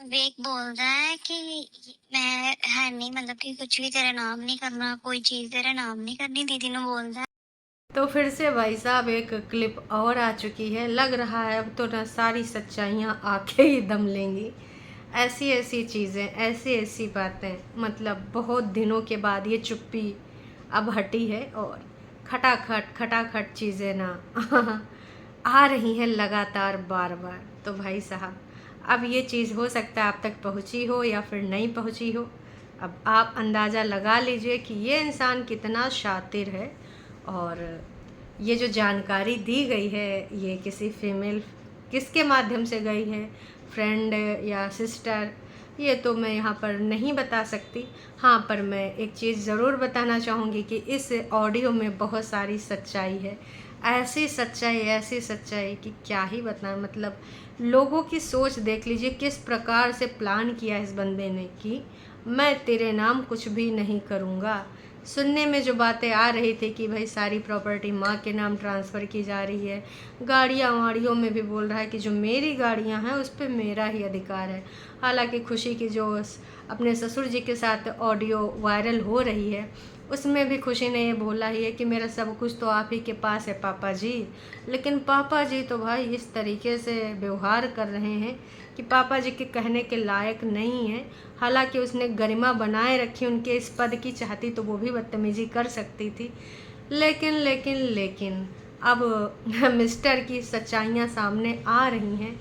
विवेक बोल रहा है कि मैं है नहीं, मतलब कि कुछ भी तेरा नाम नहीं करना, कोई चीज तेरा नाम नहीं करनी, दीदी ने बोल रहा है। तो फिर से भाई साहब एक क्लिप और आ चुकी है। लग रहा है अब तो ना सारी सच्चाइयाँ आके ही दम लेंगी। ऐसी ऐसी चीज़ें, ऐसी ऐसी बातें, मतलब बहुत दिनों के बाद ये चुप्पी अब हटी है और खटाखट खटाखट चीज़ें ना आ रही हैं लगातार बार बार। तो भाई साहब अब ये चीज़ हो सकता है आप तक पहुंची हो या फिर नहीं पहुंची हो। अब आप अंदाज़ा लगा लीजिए कि ये इंसान कितना शातिर है। और ये जो जानकारी दी गई है ये किसी फीमेल किसके माध्यम से गई है, फ्रेंड या सिस्टर, ये तो मैं यहाँ पर नहीं बता सकती। हाँ, पर मैं एक चीज़ ज़रूर बताना चाहूँगी कि इस ऑडियो में बहुत सारी सच्चाई है। ऐसी सच्चाई कि क्या ही बताएं। मतलब लोगों की सोच देख लीजिए, किस प्रकार से प्लान किया इस बंदे ने कि मैं तेरे नाम कुछ भी नहीं करूँगा। सुनने में जो बातें आ रही थी कि भाई सारी प्रॉपर्टी माँ के नाम ट्रांसफ़र की जा रही है, गाड़ियाँ वाड़ियों में भी बोल रहा है कि जो मेरी गाड़ियाँ हैं उस पर मेरा ही अधिकार है। हालांकि खुशी की जो अपने ससुर जी के साथ ऑडियो वायरल हो रही है उसमें भी खुशी ने ये बोला ही है कि मेरा सब कुछ तो आप ही के पास है पापा जी। लेकिन पापा जी तो भाई इस तरीके से व्यवहार कर रहे हैं कि पापा जी के कहने के लायक नहीं है। हालांकि उसने गरिमा बनाए रखी उनके इस पद की, चाहती तो वो भी बदतमीजी कर सकती थी। लेकिन अब मिस्टर की सच्चाइयाँ सामने आ रही हैं।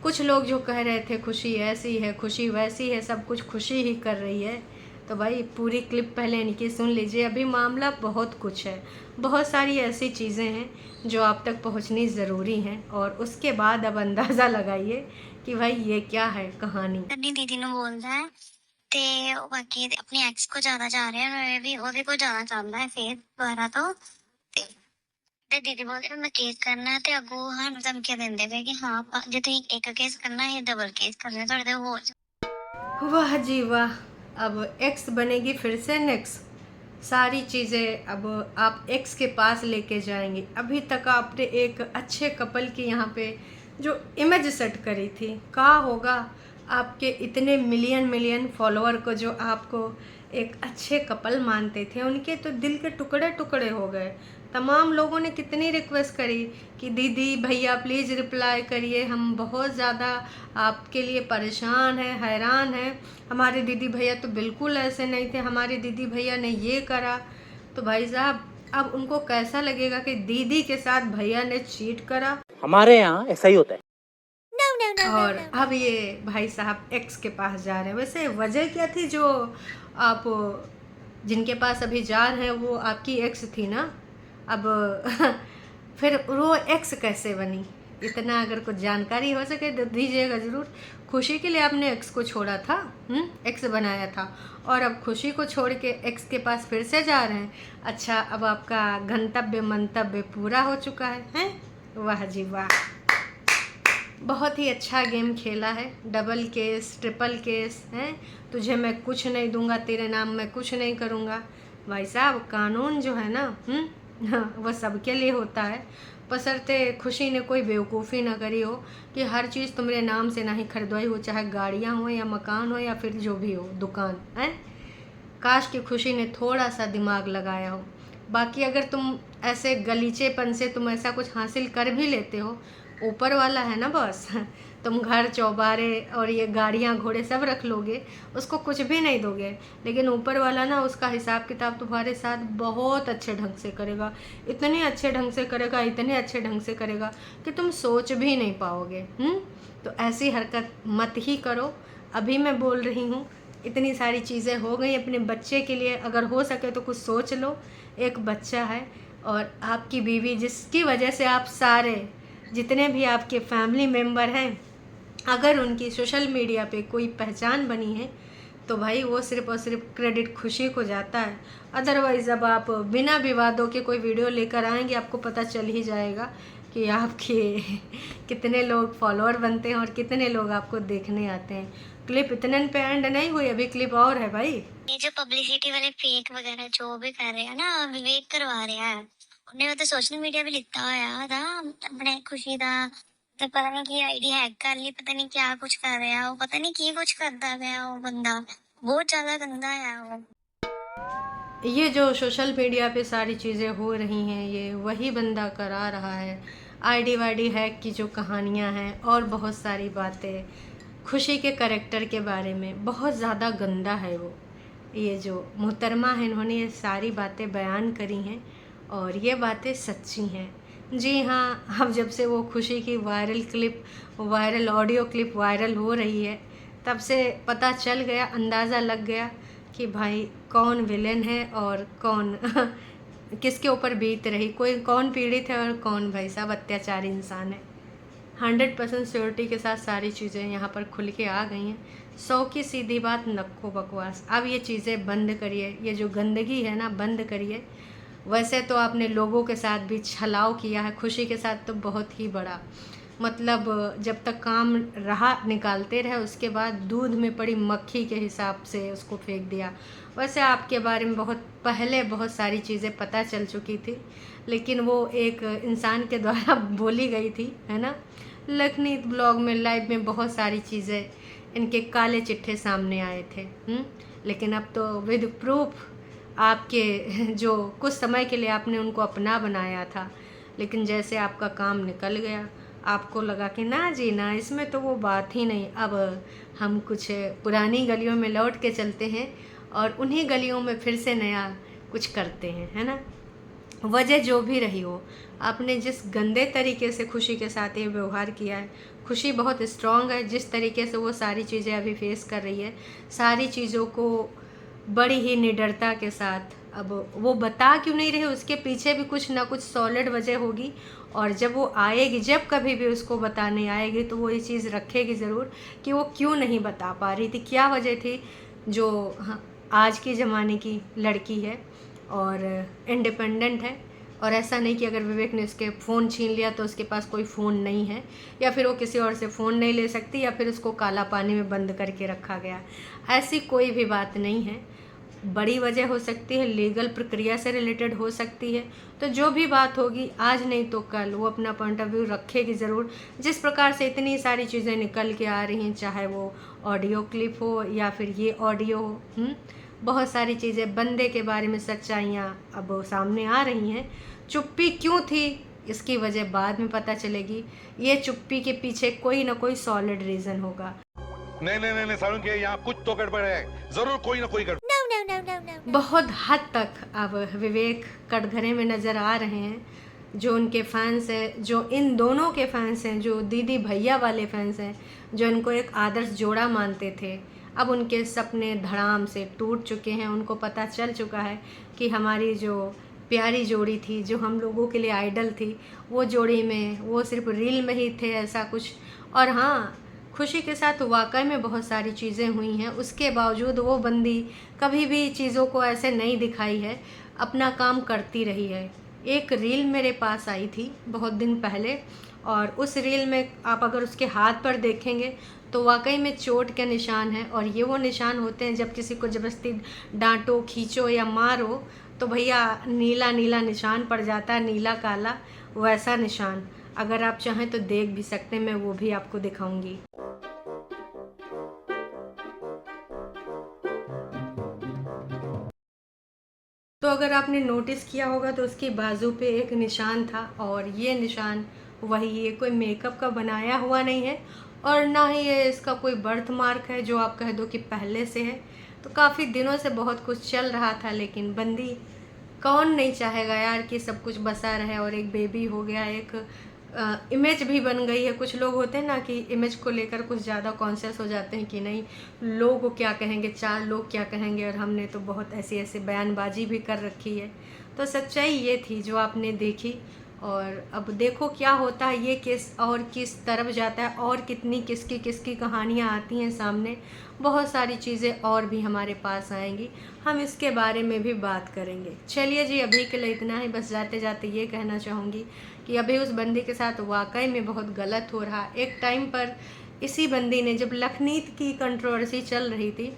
कुछ लोग जो कह रहे थे खुशी ऐसी है, खुशी वैसी है, सब कुछ खुशी ही कर रही है। तो भाई पूरी क्लिप पहले इनकी सुन लीजिए। अभी मामला बहुत कुछ है, बहुत सारी ऐसी चीज़ें हैं जो आप तक पहुंचनी ज़रूरी हैं और उसके बाद अब अंदाज़ा लगाइए कि भाई ये क्या है कहानी। करनी दीदी ने बोल रहा है ते बाकी अपने एक्स को जाना चाह रहे हैं, मैं भी ਉਹਦੇ को जाना चाहता है फिर दोबारा ਤੇ दीदी बोल रहे मैं केस करना है ਤੇ ਅੱਗੋਂ ਸਾਨੂੰ ਧਮਕੀਆਂ ਦਿੰਦੇ ਵੇ कि हाँ ਜੇ ਤੁਸੀਂ ਇੱਕ केस करना है डबल केस करना ਤੁਹਾਡੇ ਤੇ हो। वाह जी वाह। अब एक्स बनेगी फिर से नेक्स्ट। सारी चीज़ें अब आप एक्स के पास लेके जाएंगे। अभी तक आपने एक अच्छे कपल की यहाँ पे जो इमेज सेट करी थी, कहा होगा आपके इतने मिलियन मिलियन फॉलोअर को जो आपको एक अच्छे कपल मानते थे उनके तो दिल के टुकड़े टुकड़े हो गए। तमाम लोगों ने कितनी रिक्वेस्ट करी कि दीदी भैया प्लीज़ रिप्लाई करिए, हम बहुत ज़्यादा आपके लिए परेशान हैं, हैरान हैं। हमारे दीदी भैया तो बिल्कुल ऐसे नहीं थे, हमारे दीदी भैया ने ये करा। तो भाई साहब अब उनको कैसा लगेगा कि दीदी के साथ भैया ने चीट करा। हमारे यहाँ ऐसा ही होता है। और अब ये भाई साहब एक्स के पास जा रहे हैं। वैसे वजह क्या थी जो आप जिनके पास अभी जा रहे हैं वो आपकी एक्स थी ना। अब फिर वो एक्स कैसे बनी, इतना अगर कुछ जानकारी हो सके तो दीजिएगा ज़रूर। खुशी के लिए आपने एक्स को छोड़ा था, एक्स बनाया था, और अब खुशी को छोड़ के एक्स के पास फिर से जा रहे हैं। अच्छा, अब आपका गंतव्य मंतव्य पूरा हो चुका है? वाह जी वाह, बहुत ही अच्छा गेम खेला है। डबल केस ट्रिपल केस हैं, तुझे मैं कुछ नहीं दूंगा, तेरे नाम मैं कुछ नहीं करूँगा। भाई साहब कानून जो है ना वह सबके लिए होता है, बशर्ते खुशी ने कोई बेवकूफ़ी ना करी हो कि हर चीज़ तुम्हारे नाम से ना ही खरीदवाई हो, चाहे गाड़ियाँ हो या मकान हो या फिर जो भी हो दुकान है। काश की खुशी ने थोड़ा सा दिमाग लगाया हो। बाकी अगर तुम ऐसे गलीचेपन से तुम ऐसा कुछ हासिल कर भी लेते हो, ऊपर वाला है ना बॉस तुम घर चौबारे और ये गाड़ियाँ घोड़े सब रख लोगे, उसको कुछ भी नहीं दोगे, लेकिन ऊपर वाला ना उसका हिसाब किताब तुम्हारे साथ बहुत अच्छे ढंग से करेगा। इतने अच्छे ढंग से करेगा, इतने अच्छे ढंग से करेगा कि तुम सोच भी नहीं पाओगे। तो ऐसी हरकत मत ही करो। अभी मैं बोल रही हूँ, इतनी सारी चीज़ें हो गई। अपने बच्चे के लिए अगर हो सके तो कुछ सोच लो। एक बच्चा है और आपकी बीवी, जिसकी वजह से आप सारे जितने भी आपके फैमिली मेम्बर हैं, अगर उनकी सोशल मीडिया पे कोई पहचान बनी है तो भाई वो सिर्फ और सिर्फ क्रेडिट खुशी को जाता है। अदरवाइज़ अब आप बिना विवादों के कोई वीडियो लेकर आएंगे, आपको पता चल ही जाएगा कि आपके कितने लोग फॉलोअर बनते हैं और कितने लोग आपको देखने आते हैं। क्लिप इतने पे एंड नहीं हुई, अभी क्लिप और है भाई। ये जो पब्लिसिटी वाले फेक वगैरह जो भी कर रहे हैं ना, विवेक करवा रहा है। ਉਹਨੇ ਉਹ ਤੇ ਸੋਸ਼ਲ ਮੀਡੀਆ ਵੀ ਲਿੱਤਾ ਹੋਇਆ ਉਹਦਾ ਆਪਣੇ ਖੁਸ਼ੀ ਦਾ तो पता नहीं की आईडी हैक कर ली, पता नहीं क्या कुछ कर रहा वो, पता नहीं की कुछ करता गया वो बंदा, बहुत ज्यादा गंदा है वो। ये जो सोशल मीडिया पे सारी चीज़ें हो रही हैं ये वही बंदा करा रहा है। आईडी वाईडी हैक की जो कहानियाँ हैं और बहुत सारी बातें, खुशी के करैक्टर के बारे में बहुत ज़्यादा गंदा है वो। ये जो मोहतरमा है इन्होंने ये सारी बातें बयान करी हैं और ये बातें सच्ची हैं। जी हाँ, अब जब से वो खुशी की वायरल ऑडियो क्लिप वायरल हो रही है तब से पता चल गया, अंदाज़ा लग गया कि भाई कौन विलेन है और कौन किसके ऊपर बीत रही, कोई कौन पीड़ित है और कौन भाई साहब अत्याचारी इंसान है। 100% श्योरिटी के साथ सारी चीज़ें यहाँ पर खुल के आ गई हैं। 100 की सीधी बात, नक्को बकवास। अब ये चीज़ें बंद करिए, ये जो गंदगी है ना बंद करिए। वैसे तो आपने लोगों के साथ भी छलाव किया है, खुशी के साथ तो बहुत ही बड़ा, मतलब जब तक काम रहा निकालते रहे, उसके बाद दूध में पड़ी मक्खी के हिसाब से उसको फेंक दिया। वैसे आपके बारे में बहुत पहले बहुत सारी चीज़ें पता चल चुकी थी, लेकिन वो एक इंसान के द्वारा बोली गई थी, है ना। लखनीत ब्लॉग में लाइव में बहुत सारी चीज़ें इनके काले चिट्ठे सामने आए थे। लेकिन अब तो विद प्रूफ आपके जो कुछ समय के लिए आपने उनको अपना बनाया था, लेकिन जैसे आपका काम निकल गया आपको लगा कि ना जी ना, इसमें तो वो बात ही नहीं। अब हम कुछ पुरानी गलियों में लौट के चलते हैं और उन्हीं गलियों में फिर से नया कुछ करते हैं, है ना। वजह जो भी रही हो, आपने जिस गंदे तरीके से खुशी के साथ ये व्यवहार किया है, खुशी बहुत स्ट्रांग है। जिस तरीके से वो सारी चीज़ें अभी फेस कर रही है, सारी चीज़ों को बड़ी ही निडरता के साथ, अब वो बता क्यों नहीं रहे, उसके पीछे भी कुछ ना कुछ सॉलिड वजह होगी। और जब वो आएगी, जब कभी भी उसको बताने आएगी, तो वो ये चीज़ रखेगी ज़रूर कि वो क्यों नहीं बता पा रही थी, क्या वजह थी। जो आज के ज़माने की लड़की है और इंडिपेंडेंट है, और ऐसा नहीं कि अगर विवेक ने उसके फ़ोन छीन लिया तो उसके पास कोई फ़ोन नहीं है, या फिर वो किसी और से फ़ोन नहीं ले सकती, या फिर उसको काला पानी में बंद करके रखा गया। ऐसी कोई भी बात नहीं है। बड़ी वजह हो सकती है, लीगल प्रक्रिया से रिलेटेड हो सकती है। तो जो भी बात होगी, आज नहीं तो कल वो अपना पॉइंट ऑफ व्यू रखेगी ज़रूर। जिस प्रकार से इतनी सारी चीज़ें निकल के आ रही हैं, चाहे वो ऑडियो क्लिप हो या फिर ये ऑडियो हो, बहुत सारी चीज़ें, बंदे के बारे में सच्चाइयाँ अब सामने आ रही हैं। चुप्पी क्यों थी, इसकी वजह बाद में पता चलेगी। ये चुप्पी के पीछे कोई ना कोई सॉलिड रीज़न होगा। नहीं सारुण के यहाँ कुछ तो गड़बड़ है, जरूर कोई ना कोई गड़बड़। बहुत हद तक अब विवेक कटघरे में नज़र आ रहे हैं। जो उनके फैंस हैं, जो इन दोनों के फैंस हैं, जो दीदी भैया वाले फैंस हैं, जो इनको एक आदर्श जोड़ा मानते थे, अब उनके सपने धड़ाम से टूट चुके हैं। उनको पता चल चुका है कि हमारी जो प्यारी जोड़ी थी, जो हम लोगों के लिए आइडल थी, वो जोड़ी में वो सिर्फ रील में ही थे, ऐसा कुछ। और हाँ, खुशी के साथ वाकई में बहुत सारी चीज़ें हुई हैं, उसके बावजूद वो बंदी कभी भी चीज़ों को ऐसे नहीं दिखाई है, अपना काम करती रही है। एक रील मेरे पास आई थी बहुत दिन पहले, और उस रील में आप अगर उसके हाथ पर देखेंगे तो वाकई में चोट के निशान हैं। और ये वो निशान होते हैं जब किसी को ज़बरदस्ती डांटो, खींचो या मारो तो भैया नीला नीला निशान पड़ जाता है, नीला काला, वैसा निशान। अगर आप चाहें तो देख भी सकते हैं, मैं वो भी आपको दिखाऊंगी। तो अगर आपने नोटिस किया होगा तो उसकी बाजू पे एक निशान था, और ये निशान वही, ये कोई मेकअप का बनाया हुआ नहीं है और ना ही ये इसका कोई बर्थ मार्क है जो आप कह दो कि पहले से है। तो काफ़ी दिनों से बहुत कुछ चल रहा था, लेकिन बंदी, कौन नहीं चाहेगा यार कि सब कुछ बसा रहे, और एक बेबी हो गया, एक इमेज भी बन गई है। कुछ लोग होते हैं ना कि इमेज को लेकर कुछ ज़्यादा कॉन्शियस हो जाते हैं कि नहीं, लोग क्या कहेंगे, 4 लोग क्या कहेंगे, और हमने तो बहुत ऐसी बयानबाजी भी कर रखी है। तो सच्चाई ये थी जो आपने देखी, और अब देखो क्या होता है, ये किस और किस तरफ जाता है, और कितनी किसकी किसकी कहानियाँ आती हैं सामने। बहुत सारी चीज़ें और भी हमारे पास आएंगी, हम इसके बारे में भी बात करेंगे। चलिए जी, अभी के लिए इतना ही। बस जाते जाते ये कहना चाहूँगी कि अभी उस बंदी के साथ वाकई में बहुत गलत हो रहा। एक टाइम पर इसी बंदी ने, जब लखनीत की कंट्रोवर्सी चल रही थी,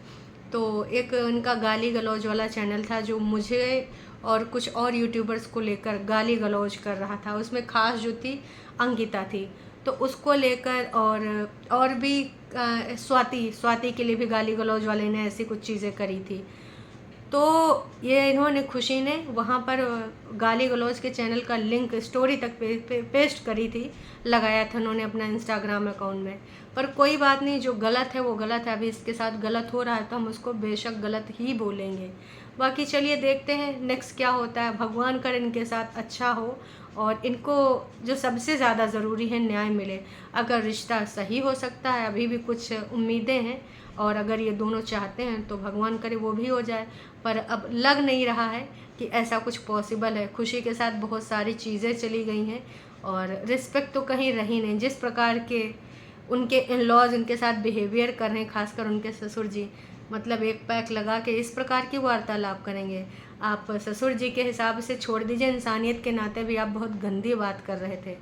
तो एक उनका गाली गलौज वाला चैनल था जो मुझे और कुछ और यूट्यूबर्स को लेकर गाली गलौज कर रहा था। उसमें खास जो थी अंकिता थी। तो उसको लेकर और भी स्वाति के लिए भी गाली गलौज वाले ने ऐसी कुछ चीज़ें करी थी। तो ये इन्होंने, खुशी ने वहाँ पर गाली गलौज के चैनल का लिंक स्टोरी तक पेस्ट करी थी, लगाया था उन्होंने अपना इंस्टाग्राम अकाउंट में। पर कोई बात नहीं, जो गलत है वो गलत है। अभी इसके साथ गलत हो रहा है तो हम उसको बेशक गलत ही बोलेंगे। बाकी चलिए देखते हैं नेक्स्ट क्या होता है। भगवान कर इनके साथ अच्छा हो और इनको जो सबसे ज़्यादा ज़रूरी है न्याय मिले। अगर रिश्ता सही हो सकता है, अभी भी कुछ उम्मीदें हैं, और अगर ये दोनों चाहते हैं तो भगवान करे वो भी हो जाए। पर अब लग नहीं रहा है कि ऐसा कुछ पॉसिबल है। खुशी के साथ बहुत सारी चीज़ें चली गई हैं और रिस्पेक्ट तो कहीं रही नहीं। जिस प्रकार के उनके इन लॉज उनके साथ बिहेवियर कर रहे हैं, खासकर उनके ससुर जी, मतलब एक पैक लगा के इस प्रकार की वार्तालाप करेंगे। आप ससुर जी के हिसाब से छोड़ दीजिए, इंसानियत के नाते भी आप बहुत गंदी बात कर रहे थे।